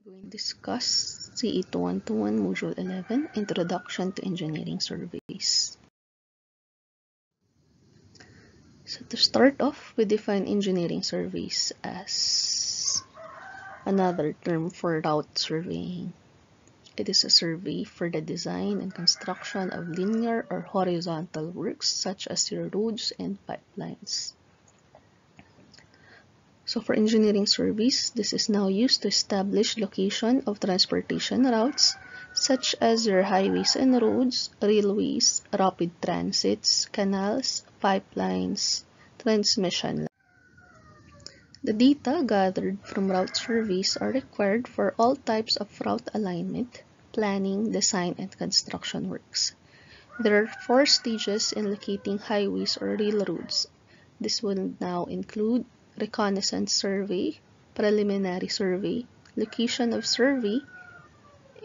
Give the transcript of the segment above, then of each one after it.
Going to discuss CE 2121 Module 11, Introduction to Engineering Surveys. So to start off, we define engineering surveys as another term for route surveying. It is a survey for the design and construction of linear or horizontal works such as your roads and pipelines. So for engineering surveys, this is now used to establish location of transportation routes such as your highways and roads, railways, rapid transits, canals, pipelines, transmission lines. The data gathered from route surveys are required for all types of route alignment, planning, design, and construction works. There are 4 stages in locating highways or railroads. This will now include reconnaissance survey, preliminary survey, location of survey,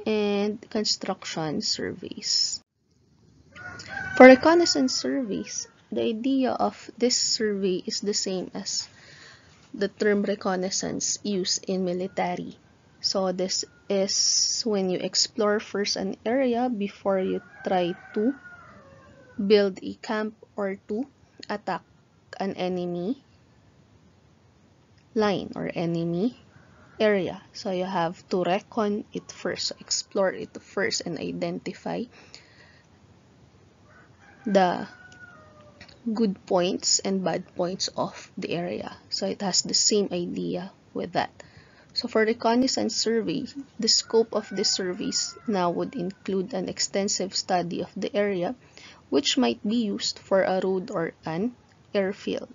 and construction surveys. For reconnaissance surveys, the idea of this survey is the same as the term reconnaissance used in military. So this is when you explore first an area before you try to build a camp or to attack an enemy line or enemy area. So you have to recon it first, so explore it first and identify the good points and bad points of the area. So it has the same idea with that. So for reconnaissance survey, the scope of the surveys now would include an extensive study of the area, which might be used for a road or an airfield.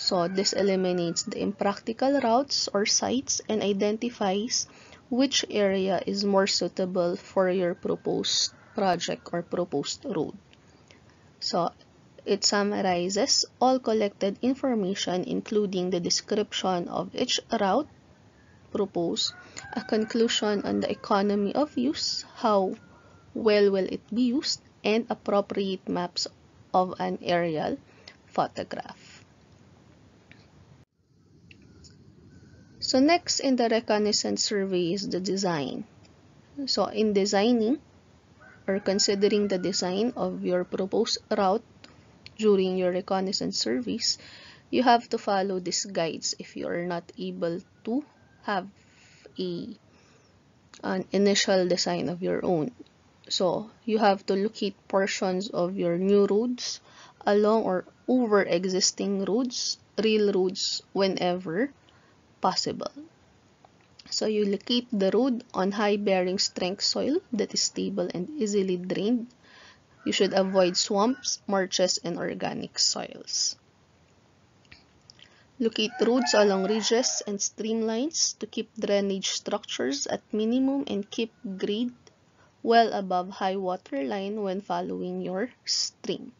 So this eliminates the impractical routes or sites and identifies which area is more suitable for your proposed project or proposed road. So it summarizes all collected information, including the description of each route proposed, a conclusion on the economy of use, how well will it be used, and appropriate maps of an aerial photograph. So next in the reconnaissance survey is the design. So in designing or considering the design of your proposed route during your reconnaissance surveys, you have to follow these guides if you are not able to have an initial design of your own. So you have to locate portions of your new roads along or over existing roads, railroads whenever possible. So you locate the road on high bearing strength soil that is stable and easily drained. You should avoid swamps, marshes, and organic soils. Locate roads along ridges and streamlines to keep drainage structures at minimum and keep grade well above high water line when following your stream.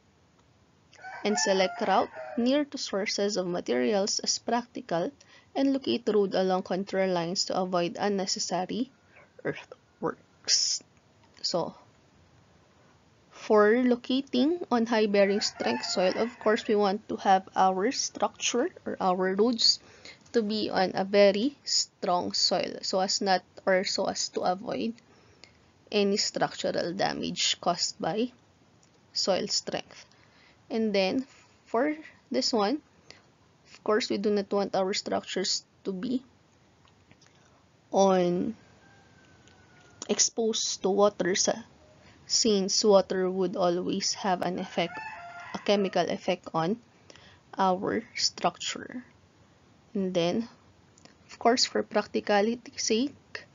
And select route near to sources of materials as practical, and locate road along contour lines to avoid unnecessary earthworks. So, for locating on high bearing strength soil, of course, we want to have our structure or our roads to be on a very strong soil so as to avoid any structural damage caused by soil strength. And then for this one, of course, we do not want our structures to be exposed to water since water would always have an effect, a chemical effect on our structure. And then, of course, for practicality's sake,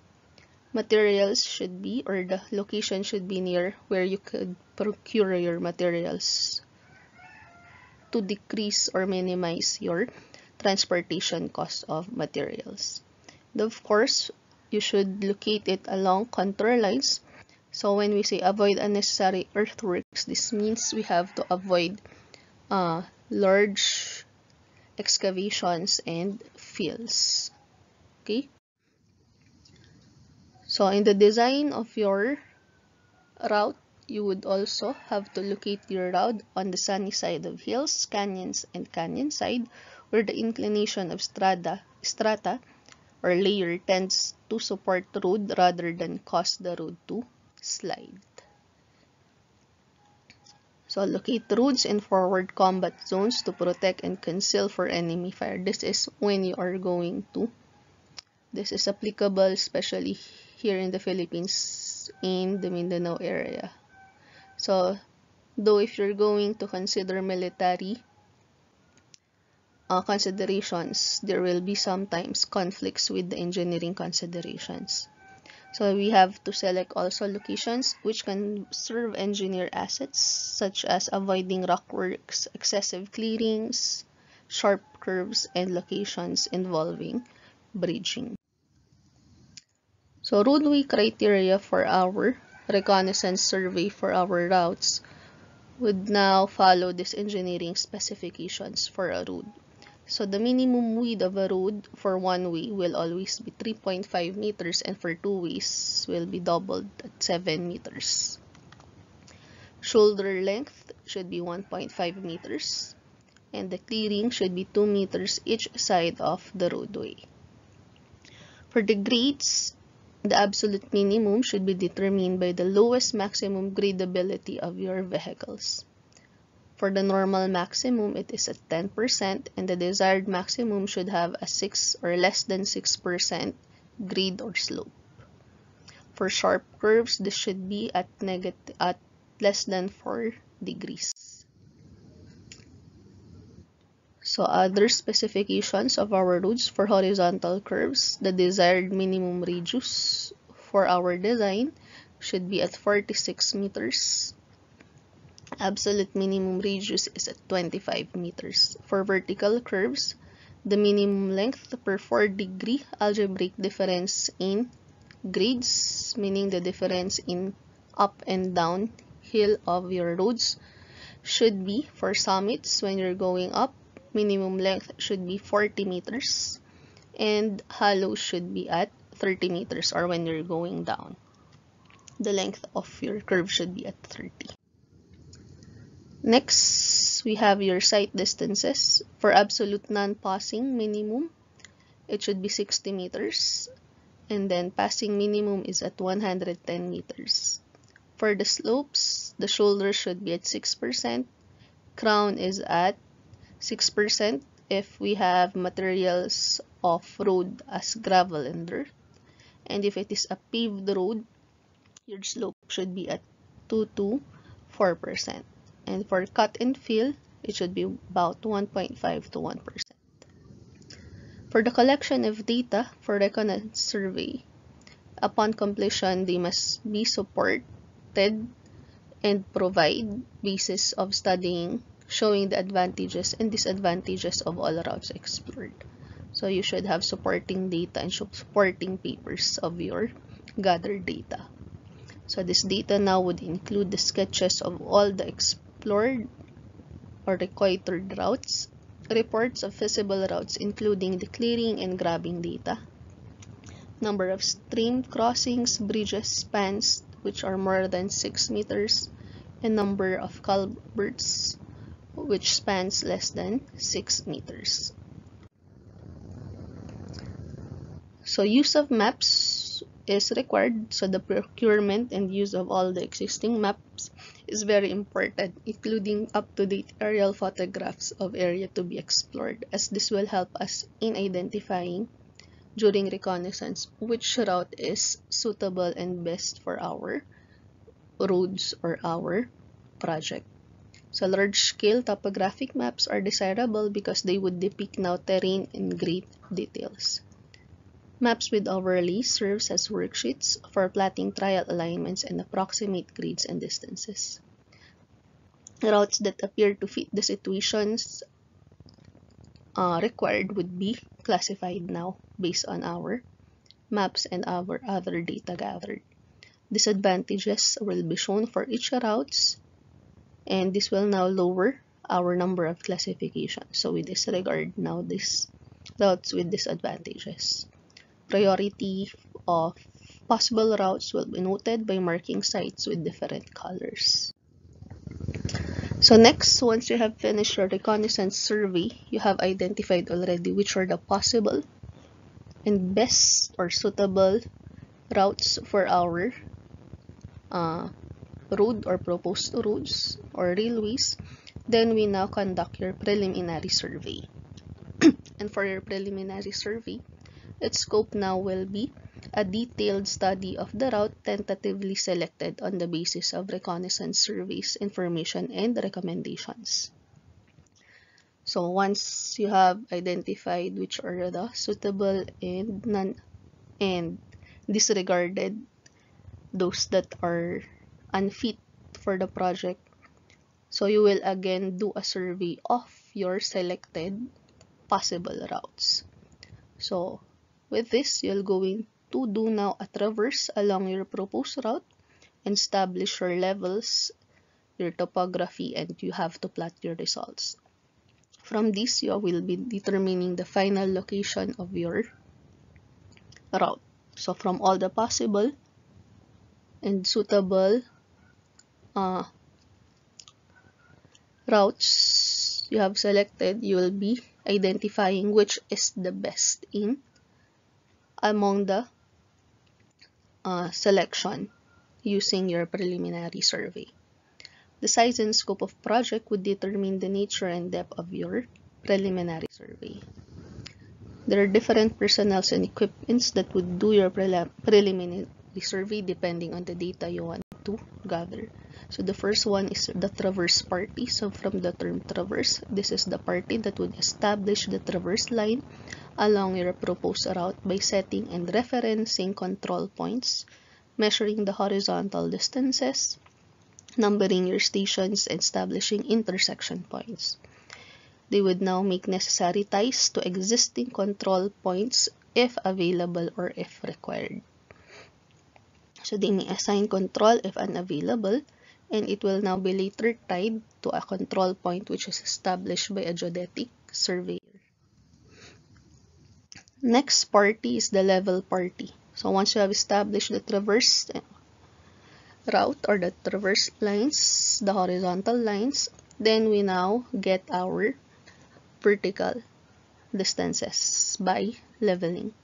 materials should be, or the location should be near where you could procure your materials to decrease or minimize your transportation cost of materials. And of course, you should locate it along contour lines. So when we say avoid unnecessary earthworks, this means we have to avoid large excavations and fills. Okay? So in the design of your route, you would also have to locate your route on the sunny side of hills, canyons, and canyon side, where the inclination of strata or layer tends to support the road rather than cause the road to slide. So locate roads in forward combat zones to protect and conceal for enemy fire. This is when you are going to. This is applicable especially here in the Philippines in the Mindanao area. So though if you're going to consider military considerations, there will be sometimes conflicts with the engineering considerations. So we have to select also locations which can serve engineer assets, such as avoiding rockworks, excessive clearings, sharp curves, and locations involving bridging. So roadway criteria for our reconnaissance survey for our routes would now follow these engineering specifications for a road. So the minimum width of a road for one way will always be 3.5 meters and for two ways will be doubled at 7 meters. Shoulder length should be 1.5 meters and the clearing should be 2 meters each side of the roadway. For the grades, the absolute minimum should be determined by the lowest maximum gradability of your vehicles. For the normal maximum, it is at 10%, and the desired maximum should have a 6 or less than 6% grade or slope. For sharp curves, this should be at less than 4 degrees. So other specifications of our roads for horizontal curves, the desired minimum radius for our design should be at 46 meters. Absolute minimum radius is at 25 meters. For vertical curves, the minimum length per 4-degree algebraic difference in grades, meaning the difference in up and down hill of your roads, should be for summits when you're going up, minimum length should be 40 meters, and hollows should be at 30 meters, or when you're going down, the length of your curve should be at 30. Next, we have your sight distances. For absolute non-passing minimum, it should be 60 meters. And then passing minimum is at 110 meters. For the slopes, the shoulder should be at 6%. Crown is at 6% if we have materials off-road as gravel and dirt. And if it is a paved road, your slope should be at 2 to 4%. And for cut and fill, it should be about 1.5 to 1%. For the collection of data for reconnaissance survey, upon completion, they must be supported and provide basis of studying showing the advantages and disadvantages of all routes explored. So you should have supporting data and supporting papers of your gathered data. So this data now would include the sketches of all the explored or reconnoitered routes, reports of feasible routes including the clearing and grabbing data, number of stream crossings, bridges, spans which are more than 6 meters, and number of culverts which spans less than 6 meters. So use of maps is required, so the procurement and use of all the existing maps is very important, including up-to-date aerial photographs of area to be explored, as this will help us in identifying during reconnaissance which route is suitable and best for our roads or our project. So large-scale topographic maps are desirable because they would depict now terrain in great details. Maps with overlays serves as worksheets for plotting trial alignments and approximate grades and distances. Routes that appear to fit the situations required would be classified now based on our maps and our other data gathered. Disadvantages will be shown for each routes, and this will now lower our number of classifications. So we disregard now these routes with disadvantages. Priority of possible routes will be noted by marking sites with different colors. So next, once you have finished your reconnaissance survey, you have identified already which are the possible and best or suitable routes for our road or proposed roads or railways, then we now conduct your preliminary survey. And for your preliminary survey, its scope now will be a detailed study of the route tentatively selected on the basis of reconnaissance surveys, information, and recommendations. So once you have identified which are the suitable and disregarded those that are unfit for the project, so you will again do a survey of your selected possible routes. So with this, you're going to do now a traverse along your proposed route and establish your levels, your topography, and you have to plot your results. From this, you will be determining the final location of your route. So from all the possible and suitable routes you have selected, you will be identifying which is the best in among the selection using your preliminary survey. The size and scope of project would determine the nature and depth of your preliminary survey. There are different personnel and equipments that would do your preliminary survey depending on the data you want to gather. So the first one is the traverse party. So from the term traverse, this is the party that would establish the traverse line along your proposed route by setting and referencing control points, measuring the horizontal distances, numbering your stations, and establishing intersection points. They would now make necessary ties to existing control points if available or if required. So they may assign control if unavailable, and it will now be later tied to a control point which is established by a geodetic surveyor. Next party is the level party. So once you have established the traverse route or the traverse lines, the horizontal lines, then we now get our vertical distances by leveling.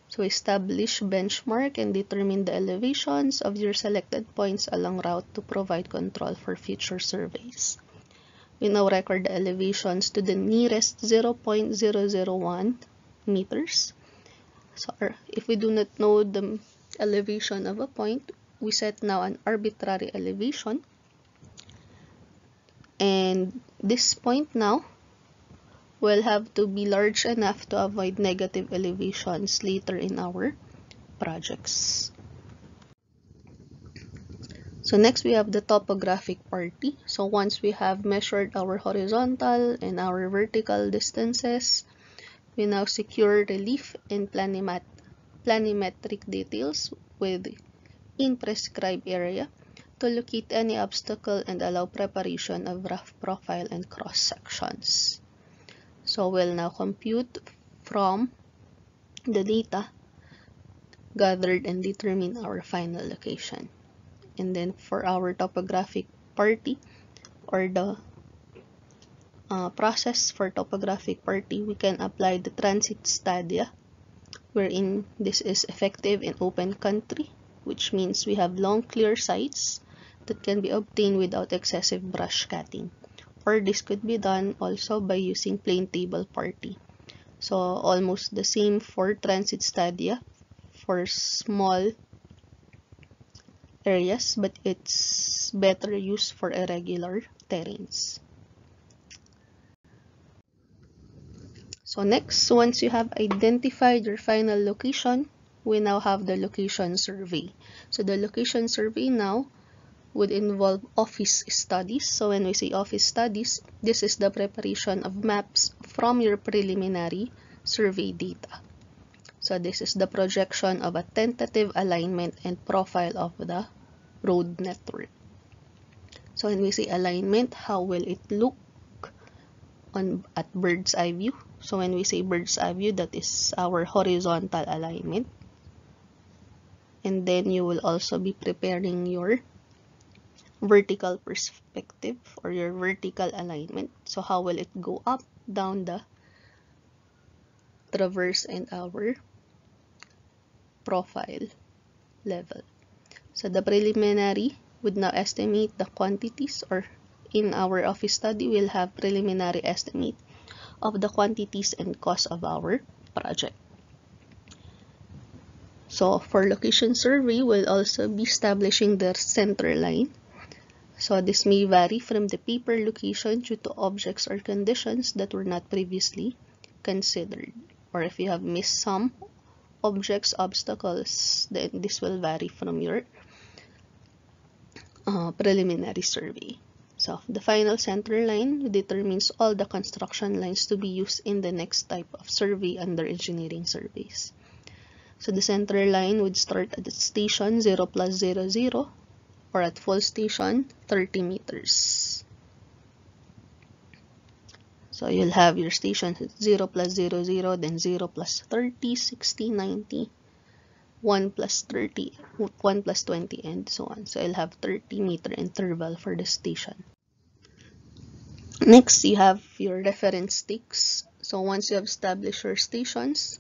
So establish benchmark and determine the elevations of your selected points along route to provide control for future surveys. We now record the elevations to the nearest 0.001 meters. So if we do not know the elevation of a point, we set now an arbitrary elevation. And this point now will have to be large enough to avoid negative elevations later in our projects. So next we have the topographic party. So once we have measured our horizontal and our vertical distances, we now secure relief and planimetric details within prescribed area to locate any obstacle and allow preparation of rough profile and cross sections. So we'll now compute from the data gathered and determine our final location. And then for our topographic party or the process for topographic party, we can apply the transit stadia, wherein this is effective in open country, which means we have long clear sites that can be obtained without excessive brush cutting. Or this could be done also by using plane table party. So almost the same for transit stadia for small areas, but it's better used for irregular terrains. So next, once you have identified your final location, we now have the location survey. So the location survey now would involve office studies. So when we say office studies, this is the preparation of maps from your preliminary survey data. So this is the projection of a tentative alignment and profile of the road network. So when we say alignment, how will it look at bird's eye view? So when we say bird's eye view, that is our horizontal alignment. And then you will also be preparing your vertical perspective or your vertical alignment. So how will it go up, down the traverse and our profile level. So the preliminary would now estimate the quantities, or in our office study, we'll have preliminary estimate of the quantities and cost of our project. So for location survey, we'll also be establishing the center line. So this may vary from the paper location due to objects or conditions that were not previously considered. Or if you have missed some objects, obstacles, then this will vary from your preliminary survey. So the final center line determines all the construction lines to be used in the next type of survey under engineering surveys. So the center line would start at station 0 plus 0, 0, or at full station 30 meters. So you'll have your stations at 0 plus 0, 0, then 0 plus 30, 60, 90, 1 plus 30, 1 plus 20, and so on. So you'll have 30-meter interval for the station. Next, you have your reference stakes. So once you have established your stations,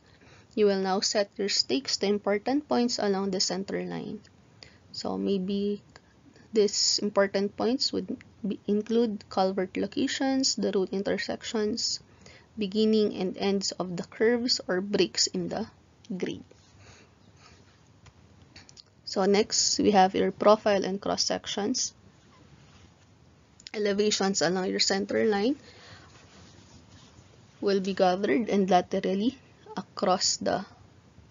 you will now set your stakes to important points along the center line. So maybe these important points would include culvert locations, the road intersections, beginning and ends of the curves or breaks in the grade. So next, we have your profile and cross sections. Elevations along your center line will be gathered and laterally across the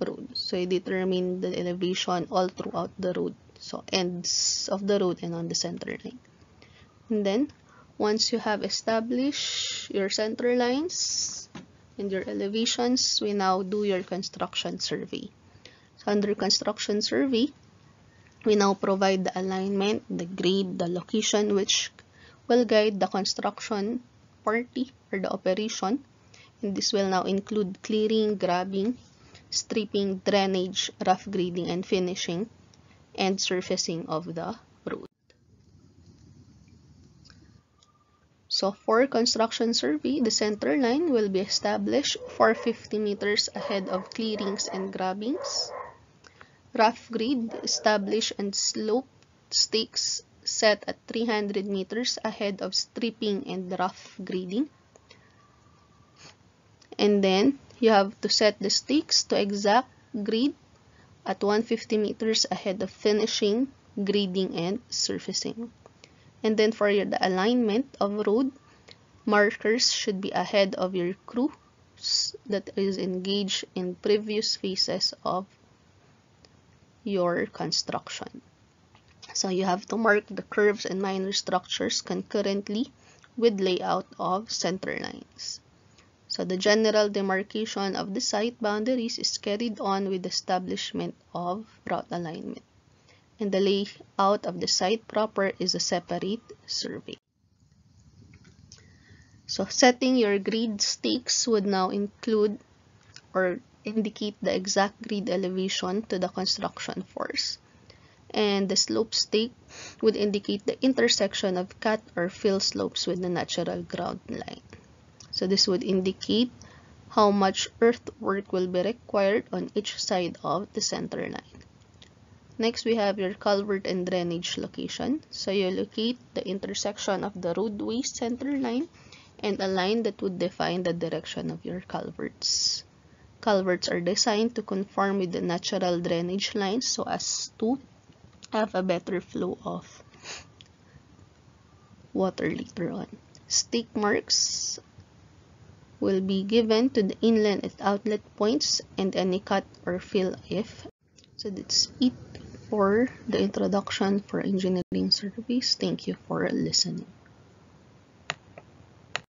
road. So you determine the elevation all throughout the road. So ends of the road and on the center line. And then once you have established your center lines and your elevations, we now do your construction survey. So under construction survey, we now provide the alignment, the grade, the location, which will guide the construction party or the operation. And this will now include clearing, grabbing, stripping, drainage, rough grading, and finishing, and surfacing of the road. So for construction survey, the center line will be established 450 meters ahead of clearings and grabbings. Rough grade established and slope stakes set at 300 meters ahead of stripping and rough grading. And then you have to set the stakes to exact grade at 150 meters ahead of finishing, grading, and surfacing. And then for the alignment of road, markers should be ahead of your crew that is engaged in previous phases of your construction. So you have to mark the curves and minor structures concurrently with layout of center lines. So the general demarcation of the site boundaries is carried on with the establishment of route alignment. And the layout of the site proper is a separate survey. So setting your grade stakes would now include or indicate the exact grade elevation to the construction force. And the slope stake would indicate the intersection of cut or fill slopes with the natural ground line. So this would indicate how much earthwork will be required on each side of the center line. Next, we have your culvert and drainage location. So you locate the intersection of the roadway center line and a line that would define the direction of your culverts. Culverts are designed to conform with the natural drainage lines so as to have a better flow of water later on. Stake marks will be given to the inlet and outlet points and any cut or fill if. So that's it for the introduction for engineering surveys. Thank you for listening.